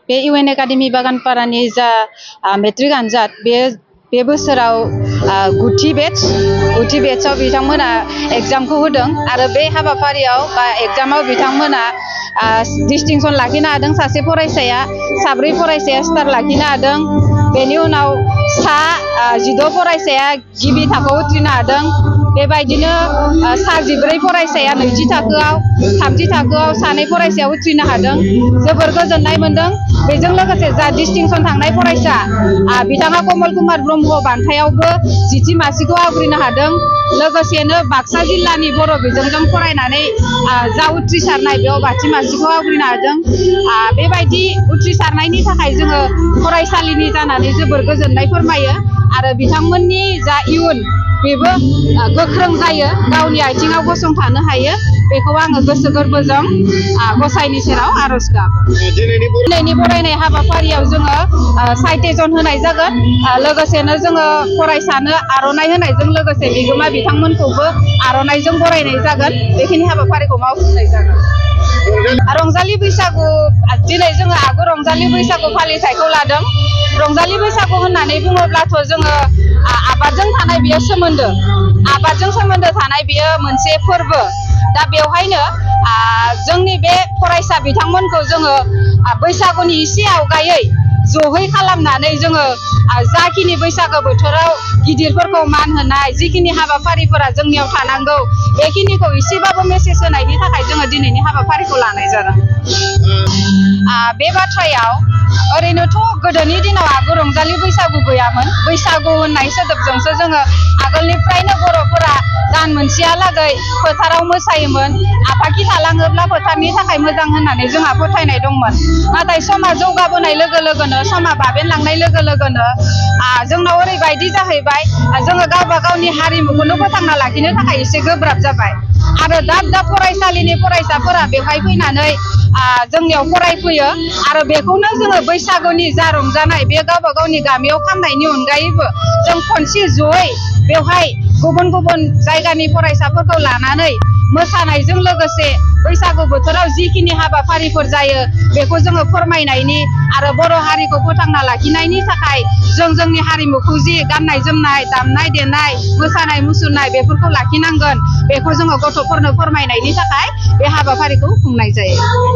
बे इउएन एकाडेमि बागानपारानि जा मेट्रिक आनजाद बे बोसोराव गुथि बेट्सआव बिथांमोना एग्जामखौ होदों आरो बे हाबाफारियाव बा एग्जामाव बिथांमोना डिस्टिंसन लाखिनो हादों। सासे फरायसाया 4 फरायसाया स्टार लाखिनो हादों। बेनि उनाव 16 फरायसाया गिबि थाखोआव उथ्रिनो हादों। बेबायदिनो 14 फरायसाया नैथि थाखोआव, 3थि थाखोआव 2 फरायसाया उथ्रिनो हादों। जोबोर गोजोननाय मोनदों। बेजों लोगोसे जा डिस्टिंसन थांनाय फरायसा बिथाङा कमल कुमार ब्रह्म बान्थायावबो 10थि मासिखौ आवग्रिनो हादों। लोगोसेनो बाक्सा जिल्लानि बर' बिजोंजों फरायनानै जा उथ्रिसारनाय बेयाव 5थि मासिखौ आवग्रिनो हादों। बेबायदि उथ्रिसारनायनि थाखाय जोङो फरायसालिनि जानानै जोबोर गोजोननाय फोरमायो आरो बिथांमोननि जा इयुन बेबो गोख्रों जायो, गावनि आथिङाव गसंथानो हायो। बेखौ आङो गोसो गोरबोजों गसाइनि सेराव आरज गाबो। दिनैनि बरायनाय हाबाफारियाव जोङो साइटेसन होनाय जागोन। लोगोसेनो जोङो फरायसानो आर'नाइ होनायजों लोगोसे बिगोमा बिथांमोनखौबो आर'नाइजों बरायनाय जागोन। बेखिनि हाबाफारिखौ मावफुंनाय जागोन। रंजालि बैसागु दिनै जोङो रंजालि बैसागु फालिथायखौ लादों। रंजालि बैसागु होननानै बुङोब्लाथ' जोङो आबादजों थानाय बेयो सोमोन्दो, आबादजों सोमोन्दो थानाय बेयो मोनसे फोरबो। दा बेवहायनो जोंनि बे फरायसा बिथांमोनखौ जोङो बैसागुनि एसे आवगायै जहै खालामनानै जोङो जाखिनि बैसागो बोथोराव गिदिरफोरखौ मान होनाय जिखिनि हाबाफारिफोरा जोंनियाव थानांगौ बेखिनिखौ एसेबाबो मेसेज होनायनि थाखाय जोङो दिनैनि हाबाफारिखौ लानाय जादों। बे बाथ्रायाव ओरैनोथ' गोदोनि दिनाव रंजालि बैसागु गैयामोन। बैसागु होननाय सोदोबजोंसो जोङो आगोलनिफ्रायनो बर'फोरा दान मोनसेहालागै फोथाराव मोसायोमोन। आफाखि थालाङोब्ला फोथारनि थाखाय मोजां होननानै जोंहा फोथायनाय दंमोन। नाथाय समा जौगाबोनाय लोगो लोगोनो, समा बाबेनलांनाय लोगो लोगोनो जोंनाव ओरैबायदि जाहैबाय जोङो गावबा गावनि हारिमुखौनो फोथांना लाखिनो थाखाय एसे गोब्राब जाबाय आरो दाब दाब फरायसालिनि फरायसाफोरा बेवहाय फैनानै जोंनियाव फरायफैयो आरो बेखौनो जोङो बैसागुनि जा रंजानाय बे गावबा गावनि गामियाव खालामनायनि अनगायैबो जों खनसे जयै बेवहाय गुबुन गुबुन जायगानि फरायसाफोरखौ लानानै मोसानायजों लोगोसे बैसागु बोथोराव जिखिनि हाबाफारिफोर जायो बेखौ जोङो फोरमायनायनि आरो बर' हारिखौ फोथांना लाखिनायनि थाखाय जों जोंनि हारिमुखौ जि गाननाय जोमनाय, दामनाय देनाय, मोसानाय मुसुरनाय बेफोरखौ लाखिनांगोन, बेखौ जोङो गथ'फोरनो फोरमायनायनि थाखाय बे हाबाफारिखौ खुंनाय जायो।